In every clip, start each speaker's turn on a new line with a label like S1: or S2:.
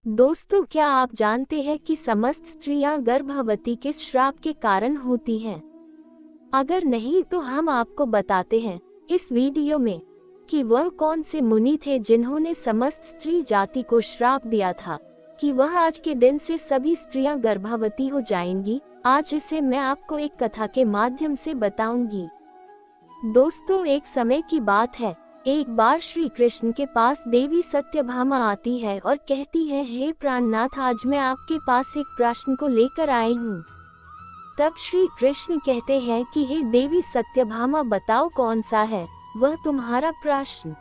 S1: दोस्तों, क्या आप जानते हैं कि समस्त स्त्रियां गर्भवती के श्राप के कारण होती हैं? अगर नहीं तो हम आपको बताते हैं इस वीडियो में कि वह कौन से मुनि थे जिन्होंने समस्त स्त्री जाति को श्राप दिया था कि वह आज के दिन से सभी स्त्रियां गर्भवती हो जाएंगी। आज इसे मैं आपको एक कथा के माध्यम से बताऊंगी। दोस्तों, एक समय की बात है। एक बार श्री कृष्ण के पास देवी सत्यभामा आती है और कहती है, हे प्राणनाथ, आज मैं आपके पास एक प्रश्न को लेकर आई हूँ। तब श्री कृष्ण कहते हैं कि हे देवी सत्यभामा, बताओ कौन सा है वह तुम्हारा प्रश्न।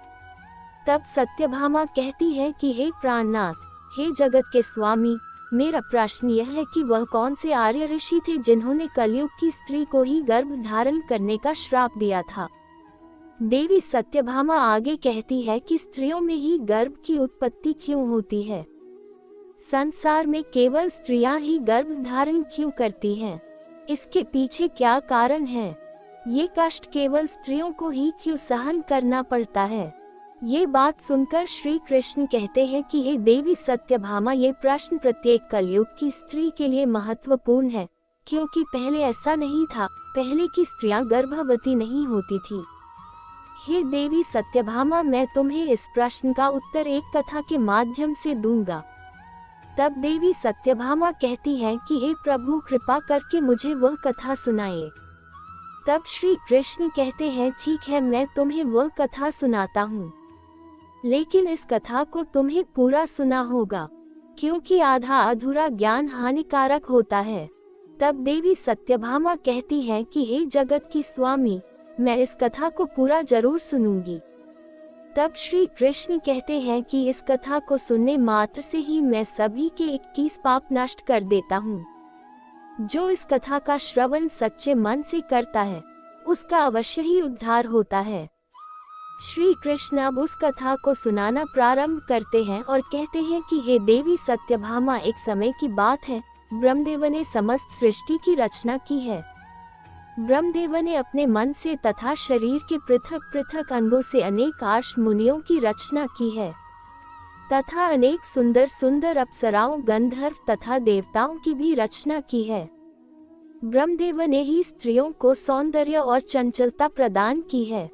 S1: तब सत्यभामा कहती है कि हे प्राणनाथ, हे जगत के स्वामी, मेरा प्रश्न यह है कि वह कौन से आर्य ऋषि थे जिन्होंने कलयुग की स्त्री को ही गर्भ धारण करने का श्राप दिया था। देवी सत्यभामा आगे कहती है कि स्त्रियों में ही गर्भ की उत्पत्ति क्यों होती है? संसार में केवल स्त्रियां ही गर्भ धारण क्यों करती हैं? इसके पीछे क्या कारण है? ये कष्ट केवल स्त्रियों को ही क्यों सहन करना पड़ता है? ये बात सुनकर श्री कृष्ण कहते हैं कि हे देवी सत्यभामा, ये प्रश्न प्रत्येक कलयुग की स्त्री के लिए महत्वपूर्ण है, क्योंकि पहले ऐसा नहीं था। पहले की स्त्रियां गर्भवती नहीं होती थी। हे देवी सत्यभामा, मैं तुम्हें इस प्रश्न का उत्तर एक कथा के माध्यम से दूंगा। तब देवी सत्यभामा कहती है कि हे प्रभु, कृपा करके मुझे वह कथा सुनाइए। तब श्री कृष्ण कहते हैं, ठीक है, मैं तुम्हें वह कथा सुनाता हूँ, लेकिन इस कथा को तुम्हें पूरा सुना होगा, क्योंकि आधा अधूरा ज्ञान हानिकारक होता है। तब देवी सत्यभामा कहती है कि हे जगत की स्वामी, मैं इस कथा को पूरा जरूर सुनूंगी। तब श्री कृष्ण कहते हैं कि इस कथा को सुनने मात्र से ही मैं सभी के 21 पाप नष्ट कर देता हूँ। जो इस कथा का श्रवण सच्चे मन से करता है, उसका अवश्य ही उद्धार होता है। श्री कृष्ण अब उस कथा को सुनाना प्रारंभ करते हैं और कहते हैं कि हे देवी सत्यभामा, एक समय की बात है, ब्रह्मदेव ने समस्त सृष्टि की रचना की है। ब्रह्मदेव ने अपने मन से तथा शरीर के पृथक पृथक अंगों से अनेक आर्ष मुनियों की रचना की है तथा अनेक सुंदर सुंदर अप्सराओं, गंधर्व तथा देवताओं की भी रचना की है। ब्रह्मदेव ने ही स्त्रियों को सौंदर्य और चंचलता प्रदान की है।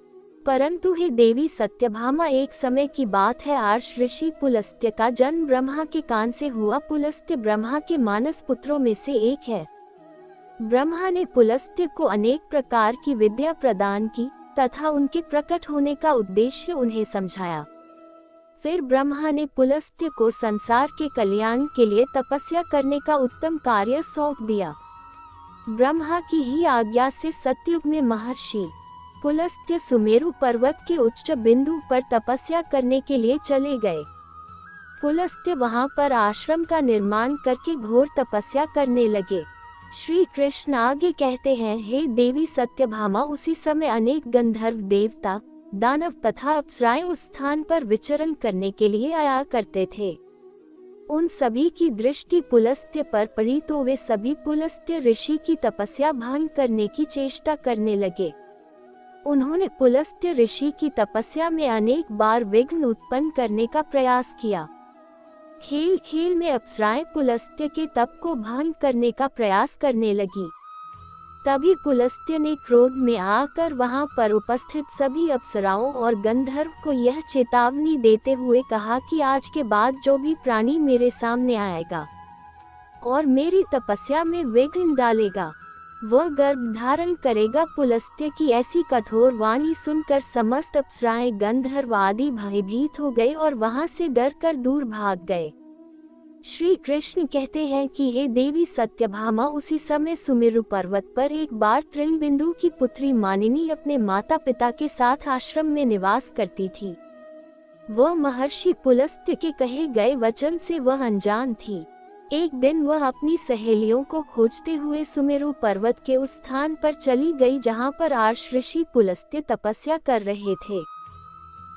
S1: परंतु हे देवी सत्यभामा, एक समय की बात है, आर्ष ऋषि पुलस्त्य का जन्म ब्रह्मा के कान से हुआ। पुलस्त्य ब्रह्मा के मानस पुत्रों में से एक है। ब्रह्मा ने पुलस्त्य को अनेक प्रकार की विद्या प्रदान की तथा उनके प्रकट होने का उद्देश्य उन्हें समझाया। फिर ब्रह्मा ने पुलस्त्य को संसार के कल्याण के लिए तपस्या करने का उत्तम कार्य सौंप दिया। ब्रह्मा की ही आज्ञा से सतयुग में महर्षि पुलस्त्य सुमेरु पर्वत के उच्च बिंदु पर तपस्या करने के लिए चले गए। पुलस्त्य वहां पर आश्रम का निर्माण करके घोर तपस्या करने लगे। श्री कृष्ण आगे कहते हैं, हे देवी सत्यभामा, उसी समय अनेक गंधर्व, देवता, दानव तथा अप्सराएं उस स्थान पर विचरण करने के लिए आया करते थे। उन सभी की दृष्टि पुलस्त्य पर पड़ी तो वे सभी पुलस्त्य ऋषि की तपस्या भंग करने की चेष्टा करने लगे। उन्होंने पुलस्त्य ऋषि की तपस्या में अनेक बार विघ्न उत्पन्न करने का प्रयास किया। खेल खेल में अप्सराएं पुलस्त्य के तप को भंग करने का प्रयास करने लगी। तभी पुलस्त्य ने क्रोध में आकर वहां पर उपस्थित सभी अप्सराओं और गंधर्व को यह चेतावनी देते हुए कहा कि आज के बाद जो भी प्राणी मेरे सामने आएगा और मेरी तपस्या में विघ्न डालेगा, वह गर्भ धारण करेगा। पुलस्त्य की ऐसी कठोर वाणी सुनकर समस्त अप्सराएं, गंधर्व आदि भयभीत हो गए और वहां से डरकर दूर भाग गए। श्री कृष्ण कहते हैं कि हे देवी सत्यभामा, उसी समय सुमेरु पर्वत पर एक बार तृणबिंदु की पुत्री मानिनी अपने माता पिता के साथ आश्रम में निवास करती थी। वह महर्षि पुलस्त्य के कहे गए वचन से वह अनजान थी। एक दिन वह अपनी सहेलियों को खोजते हुए सुमेरु पर्वत के उस स्थान पर चली गई जहां पर आर्ष ऋषि पुलस्त्य तपस्या कर रहे थे।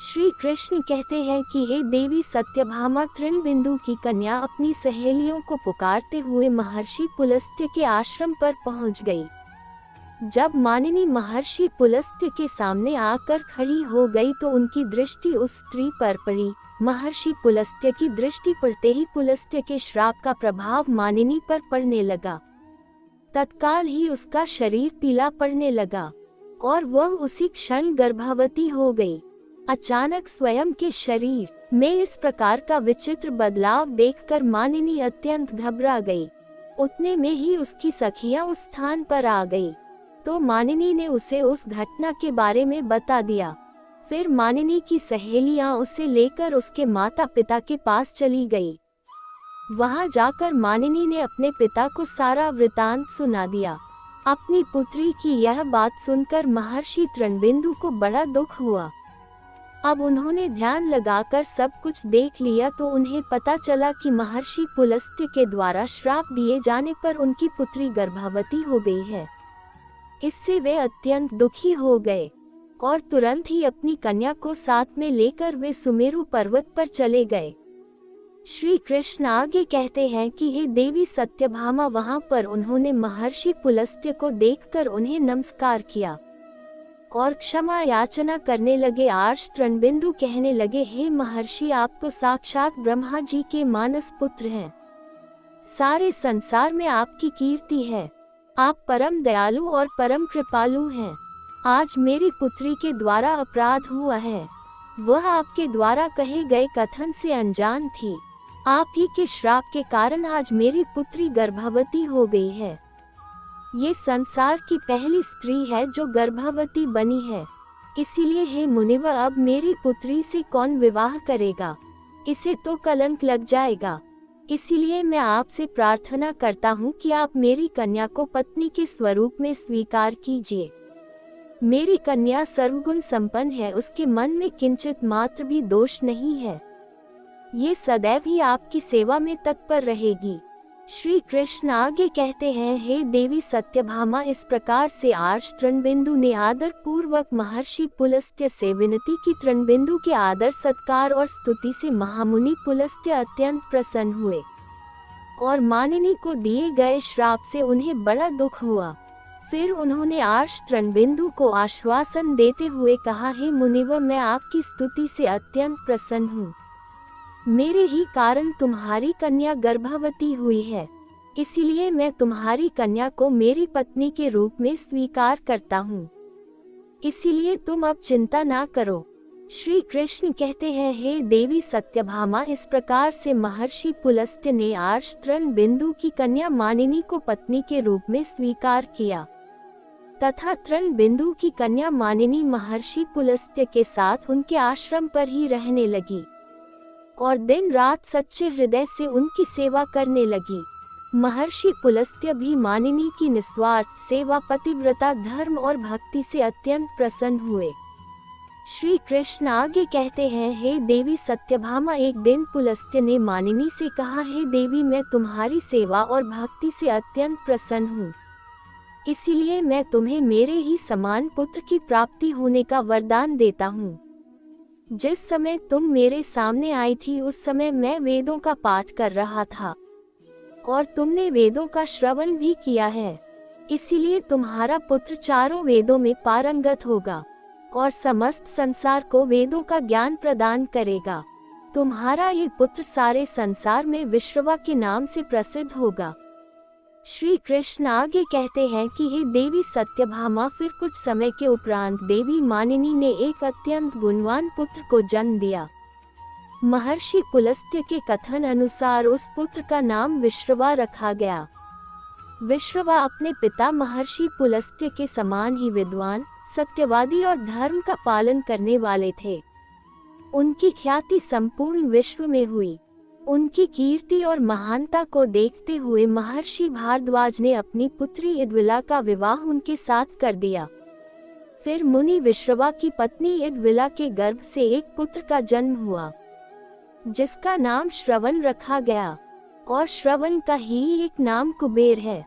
S1: श्री कृष्ण कहते हैं कि हे देवी सत्यभामा, तृणबिंदु की कन्या अपनी सहेलियों को पुकारते हुए महर्षि पुलस्त्य के आश्रम पर पहुंच गई। जब मानिनी महर्षि पुलस्त्य के सामने आकर खड़ी हो गई तो उनकी दृष्टि उस स्त्री पर पड़ी। महर्षि पुलस्त्य की दृष्टि पड़ते ही पुलस्त्य के श्राप का प्रभाव मानिनी पर पड़ने लगा। तत्काल ही उसका शरीर पीला पड़ने लगा और वह उसी क्षण गर्भवती हो गई। अचानक स्वयं के शरीर में इस प्रकार का विचित्र बदलाव देखकर मानिनी अत्यंत घबरा गई। उतने में ही उसकी सखियां उस स्थान पर आ गई, तो मानिनी ने उसे उस घटना के बारे में बता दिया। फिर मानिनी की सहेलियां उसे लेकर उसके माता पिता के पास चली गई। वहां जाकर मानिनी ने अपने पिता को सारा वृतांत सुना दिया। अपनी पुत्री की यह बात सुनकर महर्षि तृणबिंदु को बड़ा दुख हुआ। अब उन्होंने ध्यान लगाकर सब कुछ देख लिया तो उन्हें पता चला कि महर्षि पुलस्त्य के द्वारा श्राप दिए जाने पर उनकी पुत्री गर्भवती हो गई है। इससे वे अत्यंत दुखी हो गए और तुरंत ही अपनी कन्या को साथ में लेकर वे सुमेरु पर्वत पर चले गए। श्री कृष्ण आगे कहते हैं कि हे देवी सत्यभामा, वहां पर उन्होंने महर्षि पुलस्त्य को देखकर उन्हें नमस्कार किया और क्षमा याचना करने लगे। आर्ष तृणबिंदु कहने लगे, हे महर्षि, आप तो साक्षात ब्रह्मा जी के मानस पुत्र हैं। सारे संसार में आपकी कीर्ति है। आप परम दयालु और परम कृपालु हैं। आज मेरी पुत्री के द्वारा अपराध हुआ है। वह आपके द्वारा कहे गए कथन से अनजान थी। आप ही के श्राप के कारण आज मेरी पुत्री गर्भवती हो गई है। ये संसार की पहली स्त्री है जो गर्भवती बनी है। इसीलिए हे मुनिवर, अब मेरी पुत्री से कौन विवाह करेगा? इसे तो कलंक लग जाएगा। इसीलिए मैं आपसे प्रार्थना करता हूँ कि आप मेरी कन्या को पत्नी के स्वरूप में स्वीकार कीजिए। मेरी कन्या सर्वगुण संपन्न है, उसके मन में किंचित मात्र भी दोष नहीं है। ये सदैव ही आपकी सेवा में तत्पर रहेगी। श्री कृष्ण आगे कहते हैं, हे देवी सत्यभामा, इस प्रकार से आर्ष तृणबिंदु ने आदर पूर्वक महर्षि पुलस्त्य से विनती की। तृणबिंदु के आदर सत्कार और स्तुति से महामुनि पुलस्त्य अत्यंत प्रसन्न हुए और मानिनी को दिए गए श्राप से उन्हें बड़ा दुख हुआ। फिर उन्होंने आर्ष तृणबिंदु को आश्वासन देते हुए कहा, हे मुनिवर, मैं आपकी स्तुति से अत्यंत प्रसन्न हूँ। मेरे ही कारण तुम्हारी कन्या गर्भवती हुई है, इसीलिए मैं तुम्हारी कन्या को मेरी पत्नी के रूप में स्वीकार करता हूँ। इसीलिए तुम अब चिंता ना करो। श्री कृष्ण कहते हैं, हे देवी सत्यभामा, इस प्रकार से महर्षि पुलस्त्य ने आर्ष तृणबिंदु की कन्या मानिनी को पत्नी के रूप में स्वीकार किया तथा तृणबिंदु की कन्या मानिनी महर्षि पुलस्त्य के साथ उनके आश्रम पर ही रहने लगी और दिन रात सच्चे हृदय से उनकी सेवा करने लगी। महर्षि पुलस्त्य भी मानिनी की निस्वार्थ सेवा, पतिव्रता, धर्म और भक्ति से अत्यंत प्रसन्न हुए। श्री कृष्ण आगे कहते हैं, हे देवी सत्यभामा, एक दिन पुलस्त्य ने मानिनी से कहा, हे देवी, मैं तुम्हारी सेवा और भक्ति से अत्यंत प्रसन्न हूँ। इसीलिए मैं तुम्हें मेरे ही समान पुत्र की प्राप्ति होने का वरदान देता हूँ। जिस समय तुम मेरे सामने आई थी उस समय मैं वेदों का पाठ कर रहा था और तुमने वेदों का श्रवण भी किया है। इसीलिए तुम्हारा पुत्र चारों वेदों में पारंगत होगा और समस्त संसार को वेदों का ज्ञान प्रदान करेगा। तुम्हारा ये पुत्र सारे संसार में विश्रवा के नाम से प्रसिद्ध होगा। श्री कृष्ण आगे कहते हैं कि हे देवी सत्यभामा, फिर कुछ समय के उपरांत देवी मानिनी ने एक अत्यंत गुणवान पुत्र को जन्म दिया। महर्षि पुलस्त्य के कथन अनुसार उस पुत्र का नाम विश्रवा रखा गया। विश्रवा अपने पिता महर्षि पुलस्त्य के समान ही विद्वान, सत्यवादी और धर्म का पालन करने वाले थे। उनकी ख्याति संपूर्ण विश्व में हुई। उनकी कीर्ति और महानता को देखते हुए महर्षि भारद्वाज ने अपनी पुत्री इद्विला का विवाह उनके साथ कर दिया। फिर मुनि विश्रवा की पत्नी इद्विला के गर्भ से एक पुत्र का जन्म हुआ जिसका नाम श्रवण रखा गया और श्रवण का ही एक नाम कुबेर है।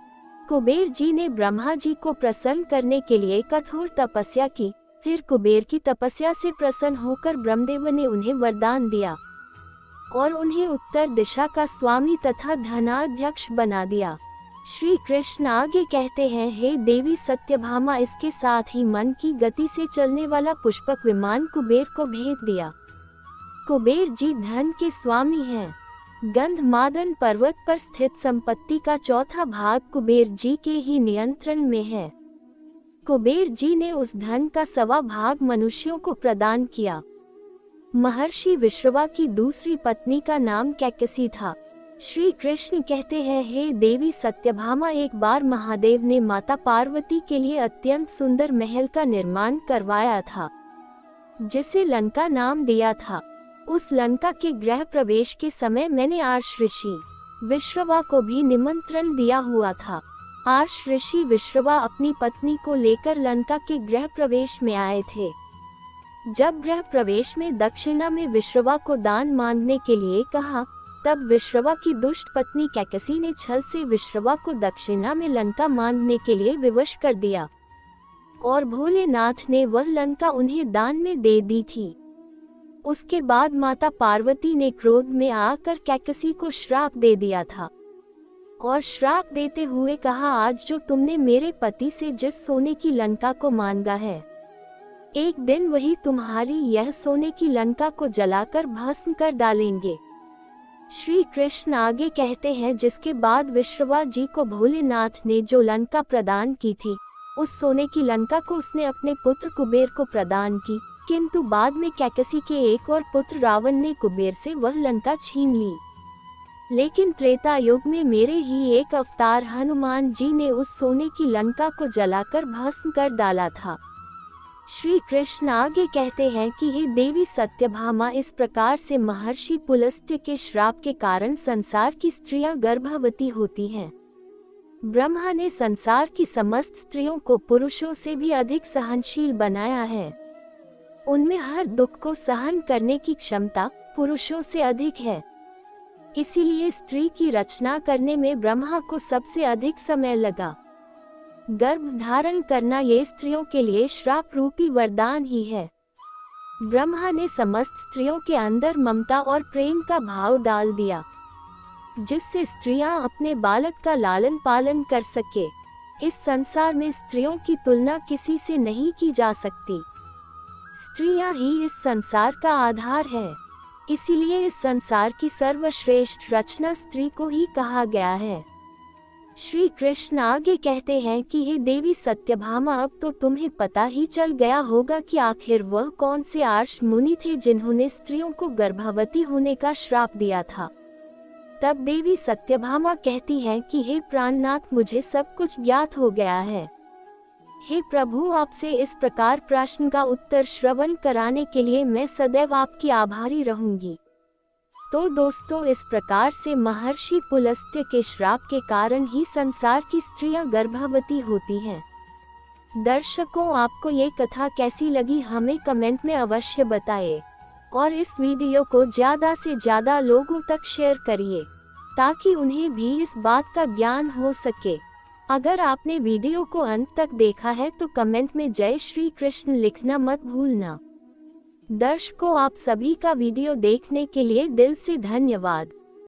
S1: कुबेर जी ने ब्रह्मा जी को प्रसन्न करने के लिए कठोर तपस्या की। फिर कुबेर की तपस्या से प्रसन्न होकर ब्रह्मदेव ने उन्हें वरदान दिया और उन्हें उत्तर दिशा का स्वामी तथा धनाध्यक्ष बना दिया। श्री कृष्ण आगे कहते हैं, हे देवी सत्यभामा, इसके साथ ही मन की गति से चलने वाला पुष्पक विमान कुबेर को भेज दिया। कुबेर जी धन के स्वामी हैं। गंधमादन पर्वत पर स्थित संपत्ति का चौथा भाग कुबेर जी के ही नियंत्रण में है। कुबेर जी ने उस धन का 1.25 भाग मनुष्यों को प्रदान किया। महर्षि विश्रवा की दूसरी पत्नी का नाम कैकसी था। श्री कृष्ण कहते हैं, हे देवी सत्यभामा, एक बार महादेव ने माता पार्वती के लिए अत्यंत सुंदर महल का निर्माण करवाया था, जिसे लंका नाम दिया था। उस लंका के गृह प्रवेश के समय मैंने आर्ष ऋषि विश्रवा को भी निमंत्रण दिया हुआ था। आर्ष ऋषि विश्रवा अपनी पत्नी को लेकर लंका के गृह प्रवेश में आए थे। जब गृह प्रवेश में दक्षिणा में विश्रवा को दान मांगने के लिए कहा, तब विश्रवा की दुष्ट पत्नी कैकसी ने छल से विश्रवा को दक्षिणा में लंका मांगने के लिए विवश कर दिया और भोलेनाथ ने वह लंका उन्हें दान में दे दी थी। उसके बाद माता पार्वती ने क्रोध में आकर कैकसी को श्राप दे दिया था और श्राप देते हुए कहा, आज जो तुमने मेरे पति से जिस सोने की लंका को मांगा है, एक दिन वही तुम्हारी यह सोने की लंका को जलाकर भस्म कर डालेंगे। श्री कृष्ण आगे कहते हैं, जिसके बाद विश्रवा जी को भोलेनाथ ने जो लंका प्रदान की थी, उस सोने की लंका को उसने अपने पुत्र कुबेर को प्रदान की, किंतु बाद में कैकसी के एक और पुत्र रावण ने कुबेर से वह लंका छीन ली। लेकिन त्रेता युग में मेरे ही एक अवतार हनुमान जी ने उस सोने की लंका को जलाकर भस्म कर डाला था। श्री कृष्ण आगे कहते हैं कि हे देवी सत्यभामा, इस प्रकार से महर्षि पुलस्त्य के श्राप के कारण संसार की स्त्रियां गर्भवती होती हैं। ब्रह्मा ने संसार की समस्त स्त्रियों को पुरुषों से भी अधिक सहनशील बनाया है। उनमें हर दुख को सहन करने की क्षमता पुरुषों से अधिक है। इसीलिए स्त्री की रचना करने में ब्रह्मा को सबसे अधिक समय लगा। गर्भ धारण करना ये स्त्रियों के लिए श्राप रूपी वरदान ही है। ब्रह्मा ने समस्त स्त्रियों के अंदर ममता और प्रेम का भाव डाल दिया, जिससे स्त्रियां अपने बालक का लालन पालन कर सके। इस संसार में स्त्रियों की तुलना किसी से नहीं की जा सकती। स्त्रियां ही इस संसार का आधार है। इसीलिए इस संसार की सर्वश्रेष्ठ रचना स्त्री को ही कहा गया है। श्री कृष्ण आगे कहते हैं कि हे देवी सत्यभामा, अब तो तुम्हें पता ही चल गया होगा कि आखिर वह कौन से आर्ष मुनि थे जिन्होंने स्त्रियों को गर्भवती होने का श्राप दिया था। तब देवी सत्यभामा कहती हैं कि हे प्राणनाथ, मुझे सब कुछ ज्ञात हो गया है। हे प्रभु, आपसे इस प्रकार प्रश्न का उत्तर श्रवण कराने के लिए मैं सदैव आपकी आभारी रहूंगी। तो दोस्तों, इस प्रकार से महर्षि पुलस्त्य के श्राप के कारण ही संसार की स्त्रियां गर्भवती होती हैं। दर्शकों, आपको ये कथा कैसी लगी हमें कमेंट में अवश्य बताइए और इस वीडियो को ज़्यादा से ज़्यादा लोगों तक शेयर करिए ताकि उन्हें भी इस बात का ज्ञान हो सके। अगर आपने वीडियो को अंत तक देखा है तो कमेंट में जय श्री कृष्ण लिखना मत भूलना। दर्शकों, आप सभी का वीडियो देखने के लिए दिल से धन्यवाद।